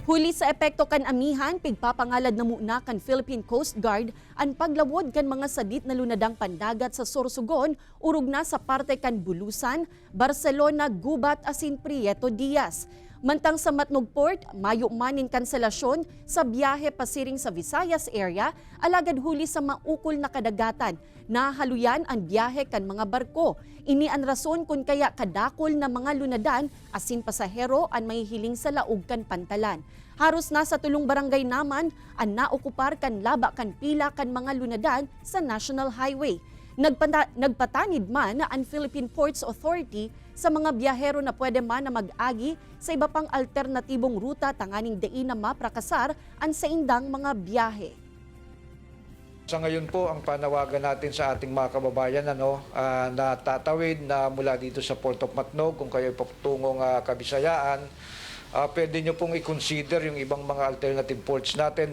Huli sa epekto kan amihan, pigpapangalad na muna kan Philippine Coast Guard ang paglawod kan mga sadit na lunadang pandagat sa Sorsogon, urog na sa parte kan Bulusan, Barcelona, Gubat, asin Prieto Diaz. Mantang sa Matnog Port, mayo manin kanselasyon sa biyahe pasiring sa Visayas area, alagad huli sa maukol na kadagatan. Nahaluyan ang biyahe kan mga barko. Ini ang rason kung kaya kadakol na mga lunadan, asin pasahero ang mahihiling sa laog kan pantalan. Haros na sa tulong barangay naman, ang naokupar kan laba kan pila kan mga lunadan sa National Highway. Nagpatanid man na ang Philippine Ports Authority sa mga biyahero na pwede man na mag-agi sa iba pang alternatibong ruta tanganing dai na maprakasar ang sa indang mga biyahe. Sa ngayon po, ang panawagan natin sa ating mga kababayan na tatawid na mula dito sa Port of Matnog, kung kayo patungong Kabisayaan, pwede nyo pong i-consider yung ibang mga alternative ports natin.